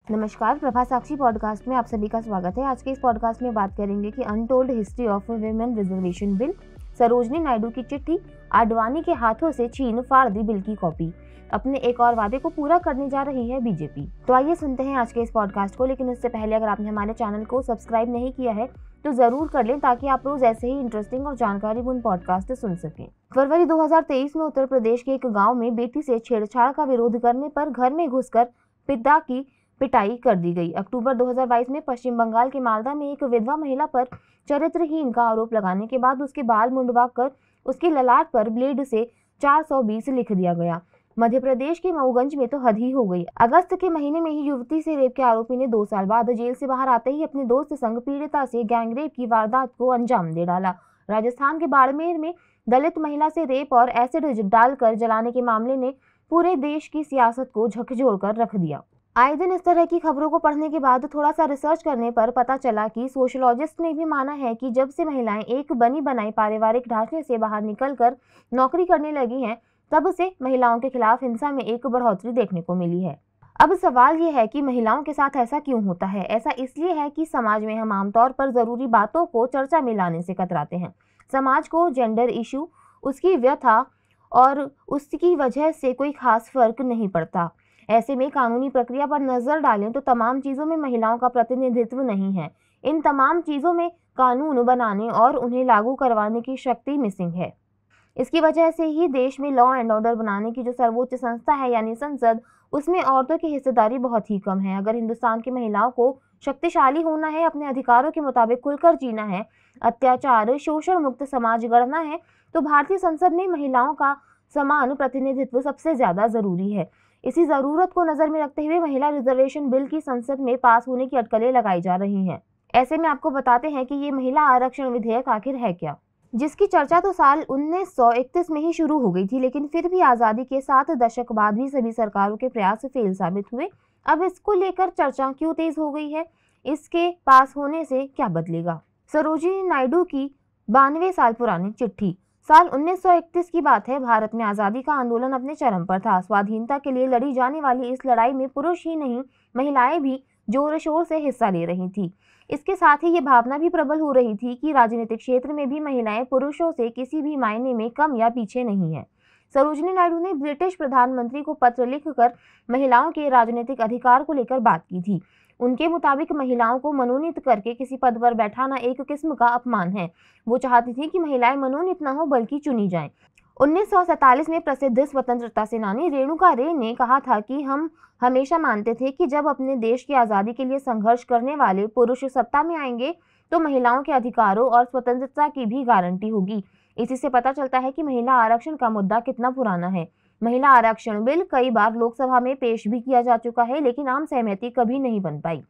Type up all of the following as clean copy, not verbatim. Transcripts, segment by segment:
नमस्कार, प्रभा साक्षी पॉडकास्ट में आप सभी का स्वागत है। आज के इस पॉडकास्ट में बात करेंगे कि untold history of women reservation bill, Sarojini Naidu की चिट्ठी, आडवाणी के हाथों से छीन फाड़ दी बिल की कॉपी, अपने एक और वादे को पूरा करने जा रही है बीजेपी। तो आइए सुनते हैं आज के इस पॉडकास्ट को। लेकिन उससे पहले अगर आपने हमारे चैनल को सब्सक्राइब नहीं किया है तो जरूर कर लें, ताकि आप रोज ऐसे ही इंटरेस्टिंग और जानकारीपूर्ण पॉडकास्ट सुन सकें। फरवरी 2023 में उत्तर प्रदेश के एक गाँव में बेटी से छेड़छाड़ का विरोध करने पर घर में घुसकर पिता की पिटाई कर दी गई। अक्टूबर 2022 में पश्चिम बंगाल के मालदा में एक विधवा महिला पर चरित्रहीन का आरोप लगाने के बाद उसके बाल मुंडवाकर उसकी ललाट पर ब्लेड से 420 लिख दिया गया। मध्य प्रदेश के मऊगंज में तो हद ही हो गई। अगस्त के महीने में ही युवती से रेप के आरोपी ने 2 साल बाद जेल से बाहर आते ही अपने दोस्त संग पीड़िता से गैंगरेप की वारदात को अंजाम दे डाला। राजस्थान के बाड़मेर में दलित महिला से रेप और एसिड डालकर जलाने के मामले ने पूरे देश की सियासत को झकझोर कर रख दिया। आए दिन इस तरह की खबरों को पढ़ने के बाद थोड़ा सा रिसर्च करने पर पता चला कि सोशलॉजिस्ट ने भी माना है कि जब से महिलाएं एक बनी बनाई पारिवारिक ढांचे से बाहर निकलकर नौकरी करने लगी हैं, तब से महिलाओं के खिलाफ हिंसा में एक बढ़ोतरी देखने को मिली है। अब सवाल ये है कि महिलाओं के साथ ऐसा क्यों होता है। ऐसा इसलिए है कि समाज में हम आमतौर पर जरूरी बातों को चर्चा में लाने से कतराते हैं। समाज को जेंडर इशू, उसकी व्यथा और उसकी वजह से कोई खास फर्क नहीं पड़ता। ऐसे में कानूनी प्रक्रिया पर नजर डालें तो तमाम चीजों में महिलाओं का प्रतिनिधित्व नहीं है। इन तमाम चीजों में कानून बनाने और उन्हें लागू करवाने की शक्ति मिसिंग है। इसकी वजह से ही देश में लॉ एंड ऑर्डर बनाने की जो सर्वोच्च संस्था है यानी संसद, उसमें औरतों की हिस्सेदारी बहुत ही कम है। अगर हिंदुस्तान की महिलाओं को शक्तिशाली होना है, अपने अधिकारों के मुताबिक खुलकर जीना है, अत्याचार शोषण मुक्त समाज गढ़ना है, तो भारतीय संसद में महिलाओं का समान प्रतिनिधित्व सबसे ज्यादा जरूरी है। इसी जरूरत को नजर में रखते हुए महिला रिजर्वेशन बिल की संसद में पास होने की अटकलें लगाई जा रही हैं। ऐसे में आपको बताते हैं कि ये महिला आरक्षण विधेयक आखिर है क्या, जिसकी चर्चा तो साल 1931 में ही शुरू हो गई थी, लेकिन फिर भी आजादी के 7 दशक बाद भी सभी सरकारों के प्रयास फेल साबित हुए। अब इसको लेकर चर्चा क्यों तेज हो गई है, इसके पास होने से क्या बदलेगा। सरोजिनी नायडू की 92 साल पुरानी चिट्ठी। साल 1931 की बात है। भारत में आजादी का आंदोलन अपने चरम पर था। स्वाधीनता के लिए लड़ी जाने वाली इस लड़ाई में पुरुष ही नहीं, महिलाएं भी जोर शोर से हिस्सा ले रही थी। इसके साथ ही ये भावना भी प्रबल हो रही थी कि राजनीतिक क्षेत्र में भी महिलाएं पुरुषों से किसी भी मायने में कम या पीछे नहीं है। सरोजिनी नायडू ने ब्रिटिश प्रधानमंत्री को पत्र लिखकर महिलाओं के राजनीतिक अधिकार को लेकर बात की थी। उनके मुताबिक महिलाओं को मनोनीत करके किसी पद पर बैठाना एक किस्म का अपमान है। वो चाहती थी कि महिलाएं मनोनीत न हो बल्कि चुनी जाएं। 1947 में प्रसिद्ध स्वतंत्रता सेनानी रेणुका रे ने कहा था कि हम हमेशा मानते थे कि जब अपने देश की आज़ादी के लिए संघर्ष करने वाले पुरुष सत्ता में आएंगे तो महिलाओं के अधिकारों और स्वतंत्रता की भी गारंटी होगी। इसी से पता चलता है कि महिला आरक्षण का मुद्दा कितना पुराना है। महिला आरक्षण बिल कई बार लोकसभा में पेश भी किया जा चुका है, लेकिन आम सहमति कभी नहीं बन पाई।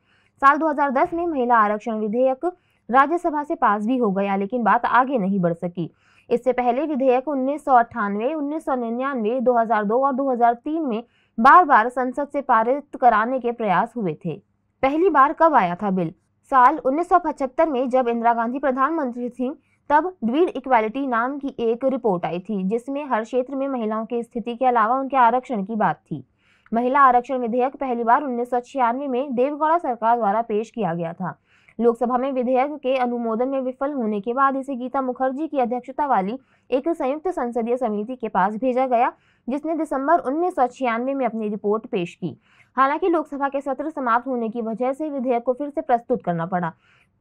साल 2010 में महिला आरक्षण विधेयक राज्यसभा से पास भी हो गया, लेकिन बात आगे नहीं बढ़ सकी। इससे पहले विधेयक 1998, 1999, 2002 और 2003 में बार बार संसद से पारित कराने के प्रयास हुए थे। पहली बार कब आया था बिल? साल 1975 में जब इंदिरा गांधी प्रधानमंत्री थी, तब ड्वीड इक्वालिटी नाम की एक रिपोर्ट आई थी, जिसमें हर क्षेत्र में महिलाओं की स्थिति के अलावा उनके आरक्षण की बात थी। महिला आरक्षण विधेयक पहली बार 1996 में देवगौड़ा सरकार द्वारा पेश किया गया था। लोकसभा में विधेयक के अनुमोदन में विफल होने के बाद इसे गीता मुखर्जी की अध्यक्षता वाली एक संयुक्त संसदीय समिति के पास भेजा गया, जिसने दिसंबर 1996 में अपनी रिपोर्ट पेश की। हालांकि लोकसभा के सत्र समाप्त होने की वजह से विधेयक को फिर से प्रस्तुत करना पड़ा।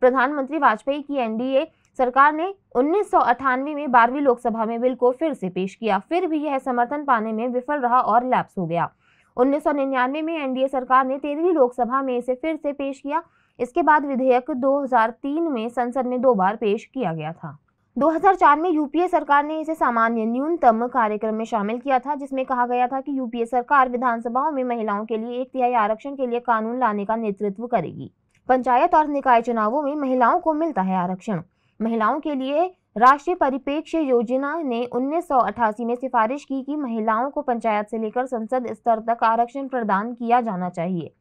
प्रधानमंत्री वाजपेयी की एनडीए सरकार ने 1998 में 12वीं लोकसभा में बिल को फिर से पेश किया। फिर भी यह समर्थन पाने में विफल रहा और लैप्स हो गया। 1999 में एनडीए सरकार ने 13वीं लोकसभा में इसे फिर से पेश किया। इसके बाद विधेयक 2003 में संसद में 2 बार पेश किया गया था। 2004 में यूपीए सरकार ने इसे सामान्य न्यूनतम कार्यक्रम में शामिल किया था, जिसमें कहा गया था कि यूपीए सरकार विधानसभाओं में महिलाओं के लिए 1/3 आरक्षण के लिए कानून लाने का नेतृत्व करेगी। पंचायत और निकाय चुनावों में महिलाओं को मिलता है आरक्षण। महिलाओं के लिए राष्ट्रीय परिप्रेक्ष्य योजना ने 1988 में सिफारिश की कि महिलाओं को पंचायत से लेकर संसद स्तर तक आरक्षण प्रदान किया जाना चाहिए।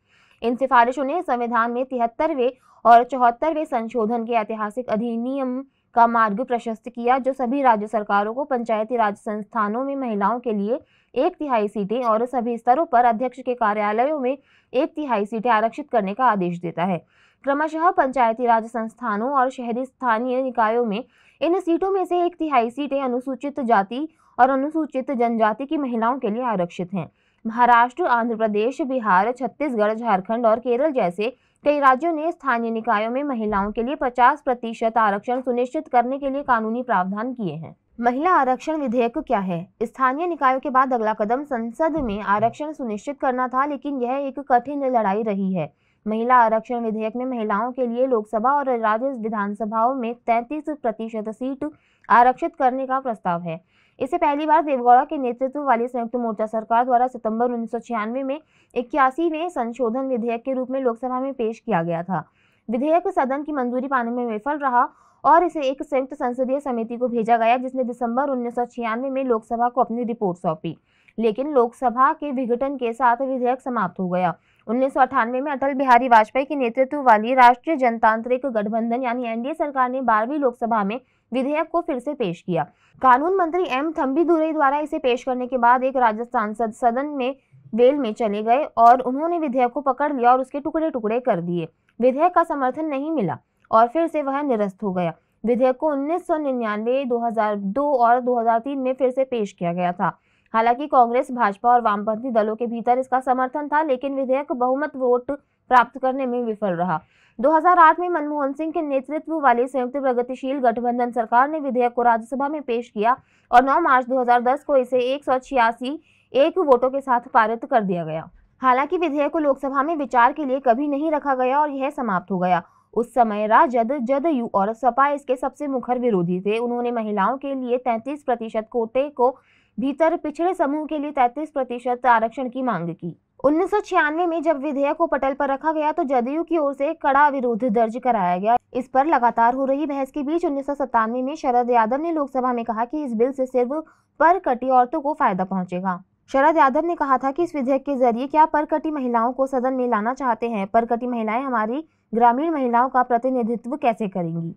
इन सिफारिशों ने संविधान में 73वें और 74वें संशोधन के ऐतिहासिक अधिनियम का मार्ग प्रशस्त किया, जो सभी राज्य सरकारों को पंचायती राज संस्थानों में महिलाओं के लिए 1/3 सीटें और सभी स्तरों पर अध्यक्ष के कार्यालयों में 1/3 सीटें आरक्षित करने का आदेश देता है। क्रमशः पंचायती राज संस्थानों और शहरी स्थानीय निकायों में इन सीटों में से 1/3 सीटें अनुसूचित जाति और अनुसूचित जनजाति की महिलाओं के लिए आरक्षित हैं। महाराष्ट्र, आंध्र प्रदेश, बिहार, छत्तीसगढ़, झारखंड और केरल जैसे कई राज्यों ने स्थानीय निकायों में महिलाओं के लिए 50% आरक्षण सुनिश्चित करने के लिए कानूनी प्रावधान किए हैं। महिला आरक्षण विधेयक क्या है? स्थानीय निकायों के बाद अगला कदम संसद में आरक्षण सुनिश्चित करना था, लेकिन यह एक कठिन लड़ाई रही है। महिला आरक्षण विधेयक में महिलाओं के लिए लोकसभा और राज्य विधानसभाओं में 33% सीट आरक्षित करने का प्रस्ताव है। इसे पहली बार देवगौड़ा के नेतृत्व वाली संयुक्त मोर्चा सरकार द्वारा सितंबर 1996 में 81वें संशोधन विधेयक के रूप में लोकसभा में पेश किया गया था। विधेयक सदन की मंजूरी पाने में विफल रहा और इसे एक संयुक्त संसदीय समिति को भेजा गया, जिसने दिसंबर 1996 में लोकसभा को अपनी रिपोर्ट सौंपी। लेकिन लोकसभा के विघटन के साथ विधेयक समाप्त हो गया। 1998 में अटल बिहारी वाजपेयी के नेतृत्व वाली राष्ट्रीय जनतांत्रिक गठबंधन यानी एनडीए सरकार ने 12वीं लोकसभा में विधेयक को फिर से पेश किया। कानून मंत्री एम थम्बीदुरई द्वारा इसे पेश करने के बाद एक राज्य सांसद सदन में वेल में चले गए और उन्होंने विधेयक को पकड़ लिया और उसके टुकड़े टुकड़े कर दिए। विधेयक का समर्थन नहीं मिला और फिर से वह निरस्त हो गया। विधेयक को 1999, 2002 और 2003 में फिर से पेश किया गया था। हालांकि कांग्रेस, भाजपा और वामपंथी दलों के भीतर इसका समर्थन था, लेकिन विधेयक बहुमत वोट प्राप्त करने में विफल रहा। 2008 में मनमोहन सिंह के नेतृत्व वाली संयुक्त प्रगतिशील गठबंधन सरकार ने विधेयक को राज्यसभा में पेश किया और 9 मार्च 2010 को इसे 186 वोटों के साथ पारित कर दिया गया। हालांकि विधेयक को लोकसभा में विचार के लिए कभी नहीं रखा गया और यह समाप्त हो गया। उस समय राजद, जदयू और सपा इसके सबसे मुखर विरोधी थे। उन्होंने महिलाओं के लिए 33% कोटे को भीतर पिछड़े समूह के लिए 33% आरक्षण की मांग की। 1996 में जब विधेयक को पटल पर रखा गया तो जदयू की ओर से कड़ा विरोध दर्ज कराया गया। इस पर लगातार हो रही बहस के बीच 1997 में शरद यादव ने लोकसभा में कहा कि इस बिल से सिर्फ परकटी औरतों को फायदा पहुंचेगा। शरद यादव ने कहा था कि इस विधेयक के जरिए क्या परकटी महिलाओं को सदन में लाना चाहते हैं? परकटी महिलाएं हमारी ग्रामीण महिलाओं का प्रतिनिधित्व कैसे करेंगी?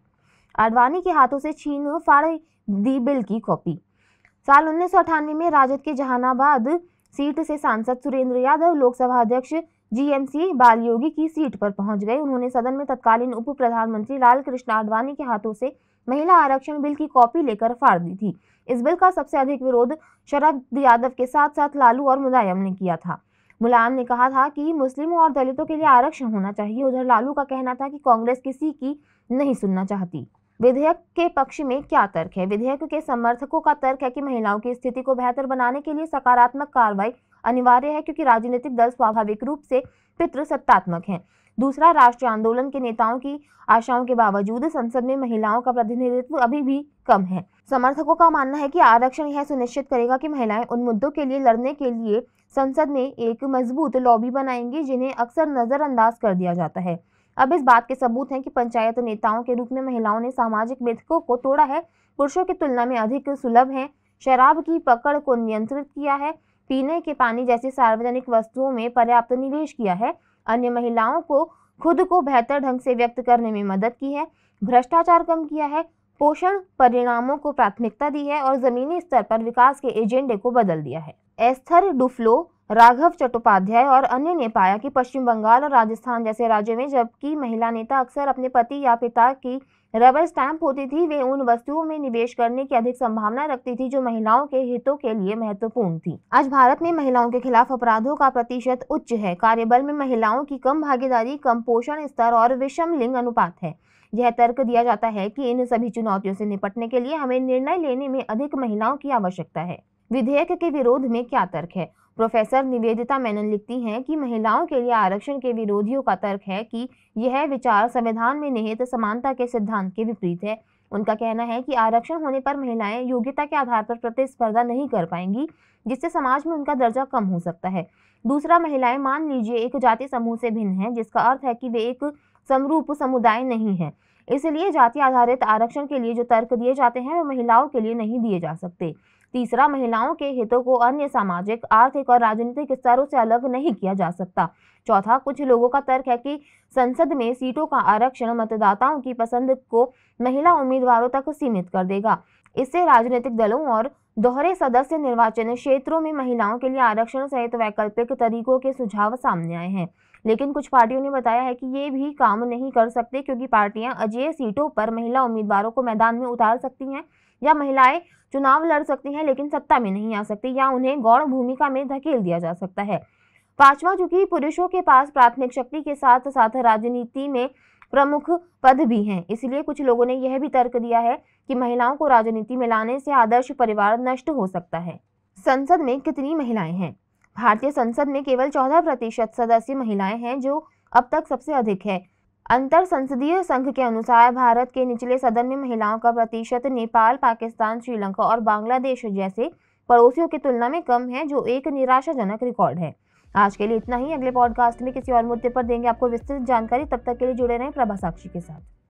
आडवाणी के हाथों से छीन फाड़ दी बिल की कॉपी। साल 1998 में राजद के जहानाबाद सीट से सांसद सुरेंद्र यादव लोकसभा अध्यक्ष जीएमसी बालयोगी की सीट पर पहुंच गए। उन्होंने सदन में तत्कालीन उप प्रधानमंत्री लालकृष्ण आडवाणी के हाथों से महिला आरक्षण बिल की कॉपी लेकर फाड़ दी थी। इस बिल का सबसे अधिक विरोध शरद यादव के साथ साथ लालू और मुलायम ने किया था। मुलायम ने कहा था कि मुस्लिमों और दलितों के लिए आरक्षण होना चाहिए। उधर लालू का कहना था कि कांग्रेस किसी की नहीं सुनना चाहती। विधेयक के पक्ष में क्या तर्क है? विधेयक के समर्थकों का तर्क है कि महिलाओं की स्थिति को बेहतर बनाने के लिए सकारात्मक कार्रवाई अनिवार्य है, क्योंकि राजनीतिक दल स्वाभाविक रूप से पितृसत्तात्मक हैं। दूसरा, राष्ट्रीय आंदोलन के नेताओं की आशाओं के बावजूद संसद में महिलाओं का प्रतिनिधित्व अभी भी कम है। समर्थकों का मानना है कि आरक्षण यह सुनिश्चित करेगा कि महिलाएं उन मुद्दों के लिए लड़ने के लिए संसद में एक मजबूत लॉबी बनाएंगी जिन्हें अक्सर नजरअंदाज कर दिया जाता है। अब इस बात के सबूत हैं कि पंचायत नेताओं के रूप में महिलाओं ने सामाजिक मिथकों को तोड़ा है, पुरुषों की तुलना में अधिक सुलभ हैं, शराब की पकड़ को नियंत्रित किया है, पीने के पानी जैसी सार्वजनिक वस्तुओं में पर्याप्त निवेश किया है, अन्य महिलाओं को खुद को बेहतर ढंग से व्यक्त करने में मदद की है, भ्रष्टाचार कम किया है, पोषण परिणामों को प्राथमिकता दी है और जमीनी स्तर पर विकास के एजेंडे को बदल दिया है। एस्थर डुफ्लो, राघव चट्टोपाध्याय और अन्य ने पाया कि पश्चिम बंगाल और राजस्थान जैसे राज्यों में जबकि महिला नेता अक्सर अपने पति या पिता की रबर स्टैंप होती थी, वे उन वस्तुओं में निवेश करने की अधिक संभावना रखती थी जो महिलाओं के हितों के लिए महत्वपूर्ण थी। आज भारत में महिलाओं के खिलाफ अपराधों का प्रतिशत उच्च है। कार्यबल में महिलाओं की कम भागीदारी, कम पोषण स्तर और विषम लिंग अनुपात है। यह तर्क दिया जाता है कि इन सभी चुनौतियों से निपटने के लिए हमें निर्णय लेने में अधिक महिलाओं की आवश्यकता है। विधेयक के विरोध में क्या तर्क है? प्रोफेसर निवेदिता मेनन लिखती हैं कि महिलाओं के लिए आरक्षण के विरोधियों का तर्क है कि यह विचार संविधान में निहित समानता के सिद्धांत के विपरीत है। उनका कहना है कि आरक्षण होने पर महिलाएं योग्यता के आधार पर प्रतिस्पर्धा नहीं कर पाएंगी, जिससे समाज में उनका दर्जा कम हो सकता है। दूसरा, महिलाएं मान लीजिए एक जाति समूह से भिन्न हैं, जिसका अर्थ है कि वे एक समरूप समुदाय नहीं है। इसलिए जाति आधारित आरक्षण के लिए जो तर्क दिए जाते हैं वे महिलाओं के लिए नहीं दिए जा सकते। तीसरा, महिलाओं के हितों को अन्य सामाजिक, आर्थिक और राजनीतिक स्तरों से अलग नहीं किया जा सकता। चौथा, कुछ लोगों का तर्क है कि संसद में सीटों का आरक्षण मतदाताओं की पसंद को महिला उम्मीदवारों तक सीमित कर देगा। इससे राजनीतिक दलों और दोहरे सदस्य निर्वाचन क्षेत्रों में महिलाओं के लिए आरक्षण सहित वैकल्पिक तरीकों के सुझाव सामने आए हैं, लेकिन कुछ पार्टियों ने बताया है कि ये भी काम नहीं कर सकते क्योंकि पार्टियां अजेय सीटों पर महिला उम्मीदवारों को मैदान में उतार सकती हैं या महिलाएं चुनाव लड़ सकती हैं लेकिन सत्ता में नहीं आ सकती या उन्हें गौण भूमिका में धकेल दिया जा सकता है। पांचवा, चूंकि पुरुषों के पास प्राथमिक शक्ति के साथ साथ राजनीति में प्रमुख पद भी हैं, इसलिए कुछ लोगों ने यह भी तर्क दिया है कि महिलाओं को राजनीति में लाने से आदर्श परिवार नष्ट हो सकता है। संसद में कितनी महिलाएं हैं? भारतीय संसद में केवल 14% सदस्य महिलाएं हैं, जो अब तक सबसे अधिक है। अंतर संसदीय संघ के अनुसार भारत के निचले सदन में महिलाओं का प्रतिशत नेपाल, पाकिस्तान, श्रीलंका और बांग्लादेश जैसे पड़ोसियों की तुलना में कम है, जो एक निराशाजनक रिकॉर्ड है। आज के लिए इतना ही। अगले पॉडकास्ट में किसी और मुद्दे पर देंगे आपको विस्तृत जानकारी। तब तक के लिए जुड़े रहें प्रभा साक्षी के साथ।